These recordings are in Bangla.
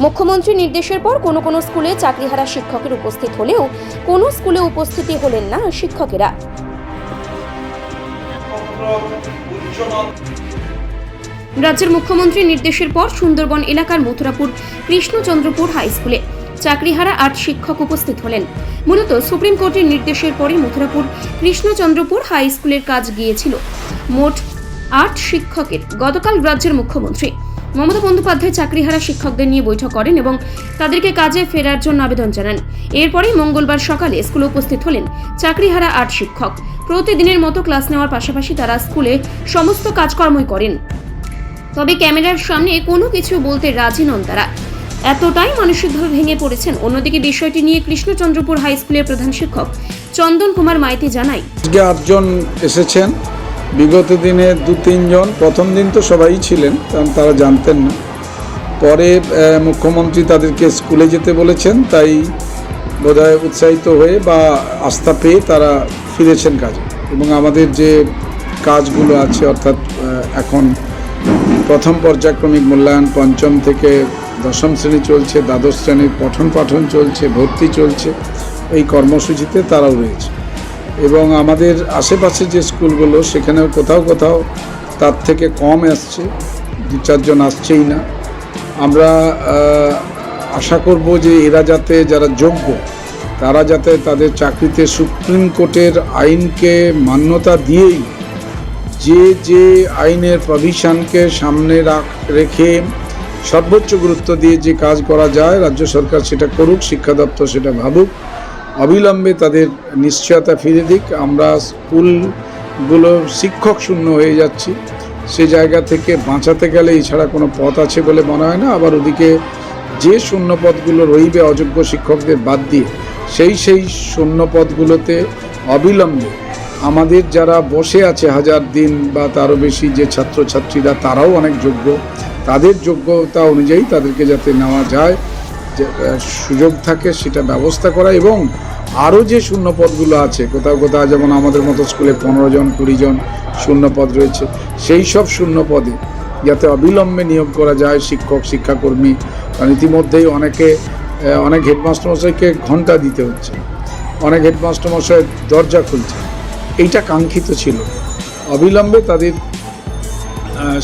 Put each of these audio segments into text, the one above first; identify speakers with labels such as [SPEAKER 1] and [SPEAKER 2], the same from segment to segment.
[SPEAKER 1] মুখ্যমন্ত্রীর নির্দেশের পর কোনো কোনো স্কুলে চাকরিহারা শিক্ষকের উপস্থিত হলেও কোনো স্কুলে উপস্থিতি হলেন না শিক্ষকেরা। রাজ্যের মুখ্যমন্ত্রীর নির্দেশের পর সুন্দরবন এলাকার মথুরাপুর কৃষ্ণচন্দ্রপুর হাই স্কুলে চাকরিহারা ৮ শিক্ষক উপস্থিত হলেন। মূলত সুপ্রিম কোর্টের নির্দেশের পরই মথুরাপুর কৃষ্ণচন্দ্রপুর হাই স্কুলের কাজ গিয়েছিল মোট ৮ শিক্ষকের। গতকাল রাজ্যের মুখ্যমন্ত্রী মমতা বন্দ্যোপাধ্যায় চাকরিহারা শিক্ষকদের নিয়ে বৈঠক করেন এবং তাদেরকে কাজে ফেরার জন্য আবেদন জানান। এরপরেই মঙ্গলবার সকালে স্কুলে উপস্থিত হলেন চাকরিহারা ৮ শিক্ষক। প্রতিদিনের মতো ক্লাস নেওয়ার পাশাপাশি তারা স্কুলে সমস্ত কাজকর্মই করেন, তবে ক্যামেরার সামনে কোনো কিছু বলতে রাজি নন তারা, এতটাই মানসিকভাবে ভেঙে পড়েছেন। অন্যদিকে বিষয়টি নিয়ে কৃষ্ণচন্দ্রপুর হাই স্কুলের প্রধান শিক্ষক চন্দন কুমার মাইতি জানায়,
[SPEAKER 2] আজকে ৮ জন এসেছেন। বিগত দিনে ২-৩ জন, প্রথম দিন তো সবাই ছিলেন, কারণ তারা জানতেন না। পরে মুখ্যমন্ত্রী তাদেরকে স্কুলে যেতে বলেছেন, তাই বোধহয় উৎসাহিত হয়ে বা আস্থা পেয়ে তারা ফিরেছেন কাজে। এবং আমাদের যে কাজগুলো আছে, অর্থাৎ এখন প্রথম পর্যায়ক্রমিক মূল্যায়ন ৫ম থেকে ১০ম শ্রেণী চলছে, দ্বাদশ শ্রেণীর পঠন পাঠন চলছে, ভর্তি চলছে, এই কর্মসূচিতে তারাও রয়েছে। এবং আমাদের আশেপাশে যে স্কুলগুলো, সেখানেও কোথাও কোথাও তার থেকে কম আসছে, ২-৪ জন আসছেই না। আমরা আশা করব যে এরা যাতে, যারা যোগ্য, তারা যাতে তাদের চাকরিতে সুপ্রিম কোর্টের আইনকে মান্যতা দিয়েই যে আইনের প্রভিশনকে সামনে রেখে সর্বোচ্চ গুরুত্ব দিয়ে যে কাজ করা যায়, রাজ্য সরকার সেটা করুক, শিক্ষা দপ্তর সেটা ভাবুক, অবিলম্বে তাদের নিশ্চয়তা ফিরে দিক। আমরা স্কুলগুলো শিক্ষক শূন্য হয়ে যাচ্ছি, সে জায়গা থেকে বাঁচাতে গেলে এছাড়া কোনো পথ আছে বলে মনে হয় না। আবার ওদিকে যে শূন্য পদগুলো রইবে অযোগ্য শিক্ষকদের বাদ দিয়ে, সেই শূন্য পদগুলোতে অবিলম্বে আমাদের যারা বসে আছে 1000 দিন বা তারও বেশি যে ছাত্রছাত্রীরা, তারাও অনেক যোগ্য, তাদের যোগ্যতা অনুযায়ী তাদেরকে যাতে নেওয়া যায়, সুযোগ থাকে সেটা ব্যবস্থা করা। এবং আরও যে শূন্য পদগুলো আছে, কোথাও কোথাও যেমন আমাদের মতো স্কুলে 15 জন 20 জন শূন্য পদ রয়েছে, সেই সব শূন্য পদে যাতে অবিলম্বে নিয়োগ করা যায় শিক্ষক শিক্ষাকর্মী। কারণ ইতিমধ্যেই অনেক হেডমাস্টারমশাইকে ঘন্টা দিতে হচ্ছে, অনেক হেডমাস্টারমশাই দরজা খুলছে। এইটা কাঙ্ক্ষিত ছিল। অবিলম্বে তাদের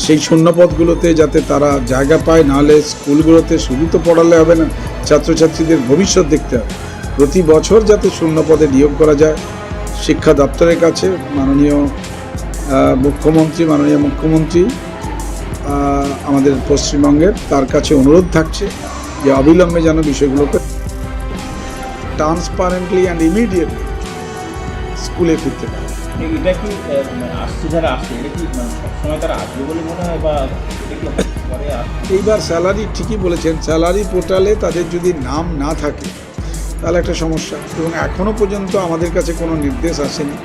[SPEAKER 2] সেই শূন্যপদগুলোতে যাতে তারা জায়গা পায়, নাহলে স্কুলগুলোতে শুধু তো পড়ালে হবে না, ছাত্রছাত্রীদের ভবিষ্যৎ দেখতে হবে। প্রতি বছর যাতে শূন্যপদে নিয়োগ করা যায়, শিক্ষা দপ্তরের কাছে মাননীয় মুখ্যমন্ত্রী আমাদের পশ্চিমবঙ্গের, তার কাছে অনুরোধ থাকছে যে অবিলম্বে যেন বিষয়গুলোকে ট্রান্সপারেন্টলি অ্যান্ড ইমিডিয়েটলি স্কুলে ফিরতে পারে।
[SPEAKER 3] এটা কি আসছে, যারা আসছে এটা কি সবসময় তারা আসবে বলে মনে হয়, বা পরে
[SPEAKER 2] এইবার স্যালারি, ঠিকই বলেছেন, স্যালারি পোর্টালে তাদের যদি নাম না থাকে তাহলে একটা সমস্যা। এবং এখনও পর্যন্ত আমাদের কাছে কোনো নির্দেশ আসেনি।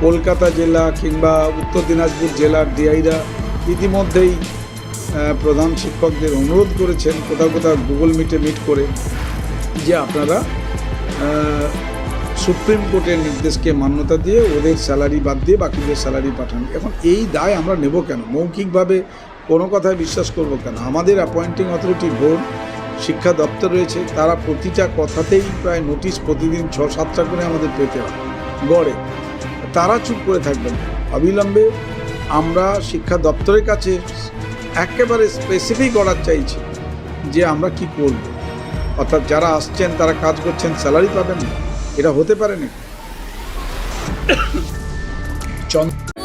[SPEAKER 2] কলকাতা জেলা কিংবা উত্তর দিনাজপুর জেলার ডিআইরা ইতিমধ্যেই প্রধান শিক্ষকদের অনুরোধ করেছেন, কোথাও কোথাও গুগল মিটে মিট করে, যে আপনারা সুপ্রিম কোর্টের নির্দেশকে মান্যতা দিয়ে ওদের স্যালারি বাদ দিয়ে বাকিদের স্যালারি পাঠান। এখন এই দায় আমরা নেব কেন? মৌখিকভাবে কোনো কথায় বিশ্বাস করব কেন? আমাদের অ্যাপয়েন্টিং অথরিটি বোর্ড, শিক্ষা দপ্তর রয়েছে, তারা প্রতিটা কথাতেই প্রায় নোটিশ প্রতিদিন 6-7টা করে আমাদের পেতে হয় গড়ে। তারা চুপ করে থাকবেন। অবিলম্বে আমরা শিক্ষা দপ্তরের কাছে একেবারে স্পেসিফিক অর্ডার চাইছি যে আমরা কি করব। অর্থাৎ যারা আসছেন, তারা কাজ করছেন, স্যালারি পাবেন না, এটা হতে পারে না।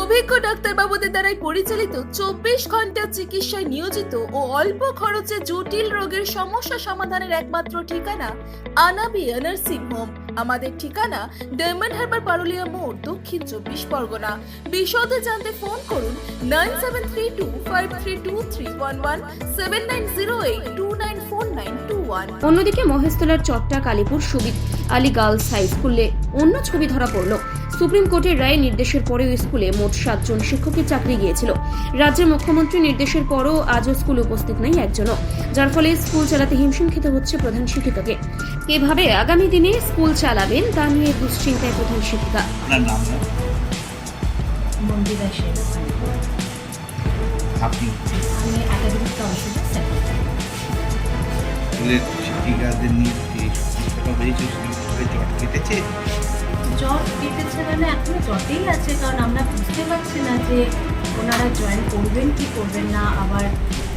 [SPEAKER 4] অভিজ্ঞ ডাক্তারবাবুদের দ্বারাই পরিচালিত 24 ঘন্টা চিকিৎসায় নিয়োজিত ও অল্প খরচে জটিল রোগের সমস্যা সমাধানের একমাত্র ঠিকানা আনাবিয়া নার্সিং হোম। আমাদের ঠিকানা ডায়মন্ড হারবার পারুলিয়া মোড়, দক্ষিণ 24 পরগনা। বিশদে জানতে ফোন করুন 9732532311 7908294921।
[SPEAKER 1] অন্যদিকে মহেশতলার চট্টা কালীপুর সুবিদ আলী গার্লস হাই স্কুলে অন্য ছবি ধরা পড়ল। সুপ্রিম কোর্টের রায় নির্দেশের পরেও স্কুলে মোট 7 জন শিক্ষকের চাকরি গিয়েছিল। রাজ্যের মুখ্যমন্ত্রীর নির্দেশের পরও আজও স্কুলে উপস্থিত নেই একজনও, যার ফলে স্কুল চালাতে হিমশিম খেতে হচ্ছে প্রধান শিক্ষিকাকে। কিভাবে আগামী দিনে স্কুল চালাবেন তা নিয়ে দুশ্চিন্তায় প্রধান শিক্ষিকা।
[SPEAKER 5] স্কুলের শিক্ষিকাদের নিয়ে যে সমস্যাটা হয়েছে সেগুলো জট কেটেছে।
[SPEAKER 6] জট কেটেছে মানে এখনো জটেই আছে, কারণ আমরা বুঝতে পারছি না যে ওনারা জয়েন করবেন কি করবেন না। আবার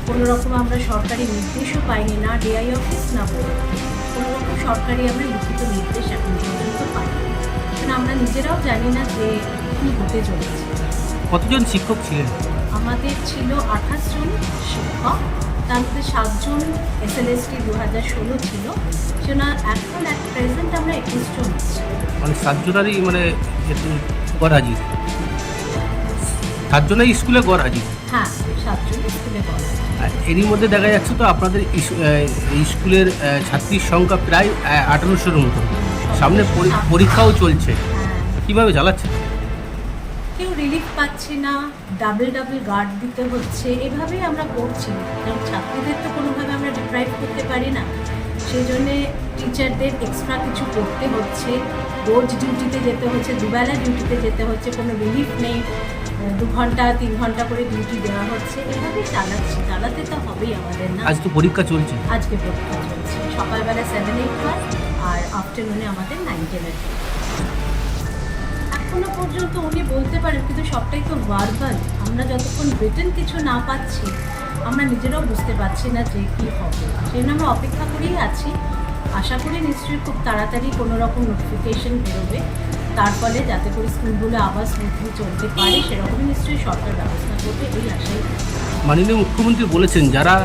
[SPEAKER 6] কোনো রকম আমরা সরকারি নির্দেশও পাইনি, না ডিআই অফিস না বোর্ড, কোনো রকম সরকারি আমরা লিখিত নির্দেশ এখন পর্যন্ত পাইনি। কারণ আমরা নিজেরাও জানি না যে কী হতে চলেছে।
[SPEAKER 7] কতজন শিক্ষক ছিলেন?
[SPEAKER 6] আমাদের ছিল 28 জন শিক্ষক, তার মধ্যে 7 জন SLST 2016 ছিল, সেটা এখন অ্যাট প্রেজেন্ট আমরা 21 জন আছি।
[SPEAKER 7] মানে 7 জনারই মানে গড় হাজির, 7 জনাই স্কুলে গড় হাজির।
[SPEAKER 6] হ্যাঁ, 7 জন স্কুলে পড়ে।
[SPEAKER 7] আর এরই মধ্যে দেখা যাচ্ছে তো আপনাদের এই স্কুলের ছাত্রীর সংখ্যা প্রায় 1800-এর মতো, সামনে পরীক্ষাও চলছে, কিভাবে চালাচ্ছে?
[SPEAKER 6] কেউ রিলিফ পাচ্ছে না, ডাবল গার্ড দিতে হচ্ছে, এভাবেই আমরা করছি। কারণ ছাত্রীদের তো কোনোভাবে আমরা ডিপ্রাইভ করতে পারি না, সেই জন্যে টিচারদের এক্সট্রা কিছু করতে হচ্ছে, রোজ ডিউটিতে যেতে হচ্ছে, দুবেলা ডিউটিতে যেতে হচ্ছে, কোনো রিলিফ নেই, 2 ঘন্টা 3 ঘন্টা করে ডিউটি দেওয়া হচ্ছে, এভাবেই চালাচ্ছি। চালাতে তো হবেই আমাদের, না?
[SPEAKER 7] আজ তো পরীক্ষা চলছে।
[SPEAKER 6] আজকে পরীক্ষা চলছে, সকালবেলা 7-8 ক্লাস আর আফটারনুনে আমাদের 9-10 এখনো পর্যন্ত উনি বলতে পারেন, কিন্তু সবটাই তো ভার্বাল। আমরা যতক্ষণ রিটেন কিছু না পাচ্ছি আমরা নিজেরাও বুঝতে পারছি না যে কী হবে, সেই জন্য আমরা অপেক্ষা করেই আছি। আশা করি নিশ্চয়ই খুব তাড়াতাড়ি কোনো রকম নোটিফিকেশন বেরোবে, তার ফলে যাতে করে স্কুলগুলো আবার স্মুথলি চলতে পারে, সেরকমই নিশ্চয়ই সরকার ব্যবস্থা করবে, এই আশাই।
[SPEAKER 7] মাননীয় মুখ্যমন্ত্রী বলেছেন যারা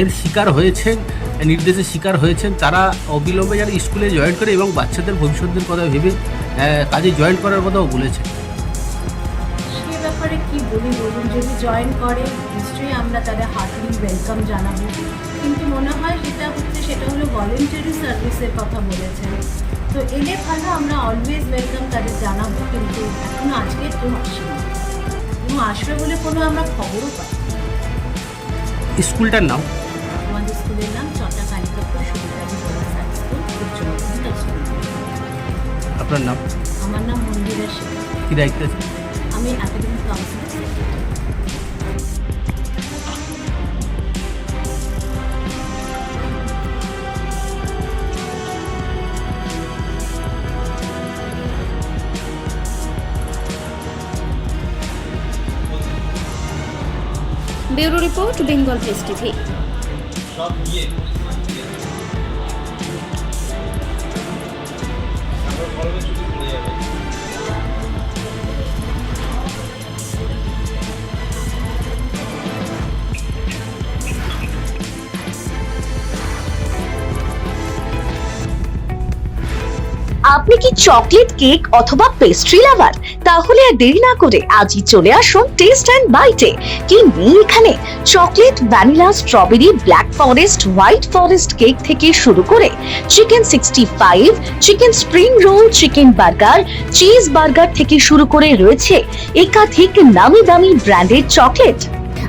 [SPEAKER 7] এর শিকার হয়েছেন, নির্দেশের শিকার হয়েছেন, তারা অবিলম্বে যারা স্কুলে জয়েন করে এবং বাচ্চাদের ভবিষ্যতের কথা ভেবে কাজে জয়েন করার কথাও বলেছেন।
[SPEAKER 6] সে ব্যাপারে কি বলি বলুন, যদি জয়েন করে নিশ্চয়ই আমরা তাদের হার্টলি ওয়েলকাম জানাবো, কিন্তু মনে হয় সেটা হলো ভলেন্টারি সার্ভিসের কথা বলেছেন, তো এলে ভালো, আমরা অলওয়েজ ওয়েলকাম তাদের জানাবো, কিন্তু এখনও আজকে কেউ আসেনি, কেউ আসবে বলে কোনো আমরা খবরও পাই।
[SPEAKER 7] স্কুলটার নাম?
[SPEAKER 6] আমাদের স্কুলের নাম চটা কালিকাপুর সরকারি গার্লস হাই স্কুল, উচ্চ মাধ্যমিক স্কুল।
[SPEAKER 7] আপনার নাম?
[SPEAKER 6] আমার নাম মন্দিরা শেখ।
[SPEAKER 7] কি দায়িত্ব আছে?
[SPEAKER 6] আমি একাডেমিক কাউন্সিলের secretary.
[SPEAKER 1] Bureau report, Bengal press TV.
[SPEAKER 8] আপনি কি চকলেট কেক অথবা পেস্ট্রি লাভার? তাহলে আর দেরি না করে আজই চলে আসুন টেস্ট অ্যান্ড বাইটে। কি নেই এখানে? Chocolate, vanilla, strawberry, black forest, white forest cake থেকে শুরু করে chicken 65, chicken spring roll, chicken burger, cheese burger থেকে শুরু করে রয়েছে একাধিক নামি দামি ব্র্যান্ডের চকলেট।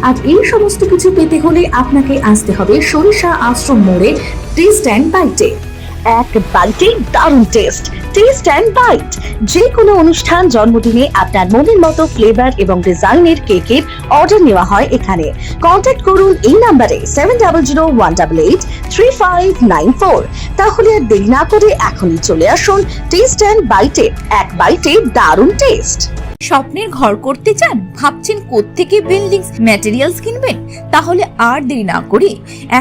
[SPEAKER 9] আর এই সমস্ত কিছু পেতে হলে আপনাকে আসতে হবে সরিষা আশ্রম মোড়ে টেস্ট অ্যান্ড বাইটে।
[SPEAKER 8] এক বাইটে দারুণ টেস্ট। টেস্ট অ্যান্ড বাইট, যে কোনো অনুষ্ঠান, জন্মদিনে আপনার মনের মতো ফ্লেভার এবং ডিজাইনের কেকের অর্ডার নেওয়া হয় এখানে। কন্ট্যাক্ট করুন এই নাম্বারে 7001883594। তাহলে আর দেরি না করে এখনই চলে আসুন টেস্ট অ্যান্ড বাইটে। এক বাইটে দারুণ টেস্ট।
[SPEAKER 10] স্বপ্নের ঘর করতে চান? ভাবছেন কোত্থেকে বিল্ডিংস ম্যাটেরিয়ালস কিনবেন? তাহলে আর দেরি না করে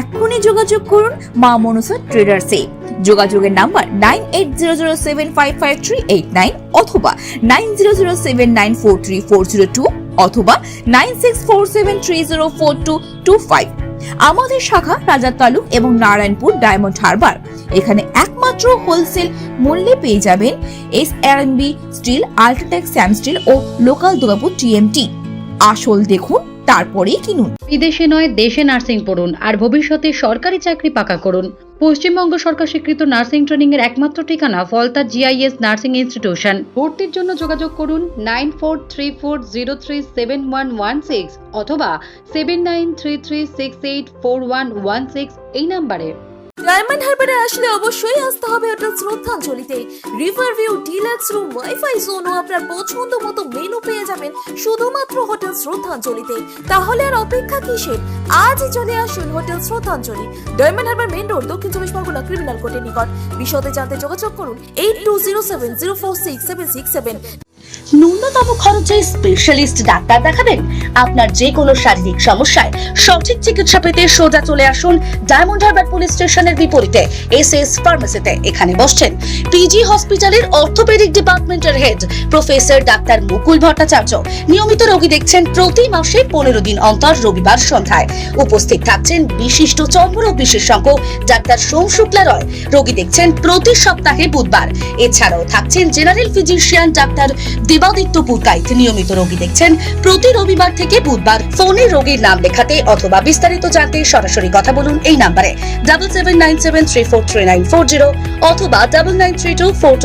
[SPEAKER 10] এক্ষুনি যোগাযোগ করুন মা মনসা ট্রেডার্সে। যোগাযোগের নাম্বার 9800755389 অথবা 9007943402 অথবা 9647304225। আমাদের শাখা রাজা তালুক এবং নারায়ণপুর ডায়মন্ড হারবার। এখানে একমাত্র হোলসেল মূল্যে পেয়ে যাবেন SRMB steel, UltraTech Shyam steel ও লোকাল দুর্গাপুর TMT। আসল দেখুন, তারপরেই কিনুন।
[SPEAKER 11] বিদেশে নয়, দেশে নার্সিং পড়ুন আর ভবিষ্যতে সরকারি চাকরি পাকা করুন। পশ্চিমবঙ্গ সরকার স্বীকৃত নার্সিং ট্রেনিং এর একমাত্র ঠিকানা ফলতা GIS নার্সিং ইনস্টিটিউশন। ভর্তির জন্য যোগাযোগ করুন 9434037116 অথবা 7933684116 এই নাম্বারে।
[SPEAKER 4] ডায়মন্ড হারবারে আসলে অবশ্যই আসতে হবে হোটেল শ্রদ্ধাঞ্জলিতে। River view, deluxe room, wifi zone ও আপনার পছন্দ মতো মেনু পেয়ে যাবেন শুধুমাত্র হোটেল শ্রদ্ধাঞ্জলিতে। তাহলে আর অপেক্ষা কিসের? আজই চলে আসুন হোটেল শ্রদ্ধাঞ্জলি, ডায়মন্ড হারবার মেইন রোড, দক্ষিণ চব্বিশ পরগনা, ক্রিমিনাল কোর্টের নিকট। বিশদে জানতে যোগাযোগ করুন 8207046767।
[SPEAKER 8] ন্যূনতম খরচে স্পেশালিস্ট ডাক্তার দেখাবেন? আপনার যে কোনো শারীরিক সমস্যায় সঠিক চিকিৎসা পেতে সোজা চলে আসুন ডায়মন্ড হারবার পুলিশ স্টেশনের বিপরীতে এসএস ফার্মেসিতে। এখানে বসছেন পিজি হসপিটালের অর্থোপেডিক ডিপার্টমেন্টের হেড প্রফেসর ডাক্তার মুকুল ভট্টাচার্য। নিয়মিত রোগী দেখছেন প্রতি মাসে 15 দিন অন্তর রবিবার সন্ধ্যায়। উপস্থিত থাকছেন বিশিষ্ট চর্মরোগ বিশেষজ্ঞ ডাক্তার সোম শুক্লা রয়। রোগী দেখছেন প্রতি সপ্তাহে বুধবার। এছাড়াও থাকছেন general physician doctor Debaditya Purkait. নিয়মিত রোগী দেখছেন প্রতি রবিবার থেকে বুধবার। ফোনে রোগীর নাম লেখাতে অথবা বিস্তারিত জানতে সরাসরি কথা বলুন এই নাম্বারে 7797343940 অথবা 993242